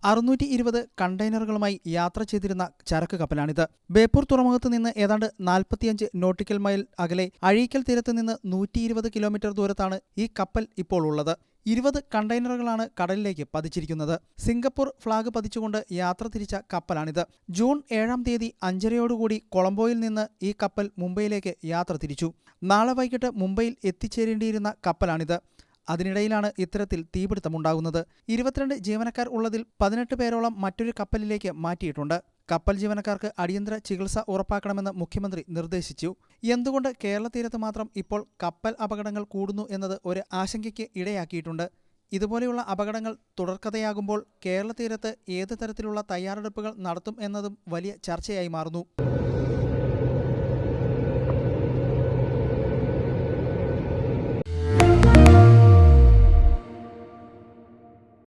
620 കണ്ടെയ്നറുകളുമായി യാത്ര ചെയ്തിരുന്ന ചരക്ക് കപ്പലാണിത്. ബേപ്പൂർ തുറമുഖത്ത് നിന്ന് ഏതാണ്ട് 45 നോട്ടിക്കൽ മൈൽ അകലെ അഴീക്കൽ തീരത്ത് നിന്ന് 120 കിലോമീറ്റർ ദൂരത്താണ് ഈ കപ്പൽ ഇപ്പോൾ ഉള്ളത്. 20 കണ്ടെയ്നറുകളാണ് കടലിലേക്ക് പതിച്ചിരിക്കുന്നത്. സിംഗപ്പൂർ ഫ്ളാഗ് പതിച്ചുകൊണ്ട് യാത്ര തിരിച്ച കപ്പലാണിത്. ജൂൺ 7-ാം തീയതി 5:30 കൊളംബോയിൽ നിന്ന് ഈ കപ്പൽ മുംബൈയിലേക്ക് യാത്ര തിരിച്ചു. നാളെ വൈകിട്ട് മുംബൈയിൽ എത്തിച്ചേരേണ്ടിയിരുന്ന കപ്പലാണിത്. അതിനിടയിലാണ് ഇത്തരത്തിൽ തീപിടുത്തമുണ്ടാകുന്നത്. 22 ജീവനക്കാർ ഉള്ളതിൽ 18 പേരോളം മറ്റൊരു കപ്പലിലേക്ക് മാറ്റിയിട്ടുണ്ട്. കപ്പൽ ജീവനക്കാർക്ക് അടിയന്തര ചികിത്സ ഉറപ്പാക്കണമെന്ന് മുഖ്യമന്ത്രി നിർദ്ദേശിച്ചു. എന്തുകൊണ്ട് കേരള തീരത്ത് മാത്രം ഇപ്പോൾ കപ്പൽ അപകടങ്ങൾ കൂടുന്നു എന്നത് ഒരു ആശങ്കയ്ക്ക് ഇടയാക്കിയിട്ടുണ്ട്. ഇതുപോലെയുള്ള അപകടങ്ങൾ തുടർക്കഥയാകുമ്പോൾ കേരള തീരത്ത് ഏത് തരത്തിലുള്ള തയ്യാറെടുപ്പുകൾ നടത്തും എന്നതും വലിയ ചർച്ചയായി മാറുന്നു.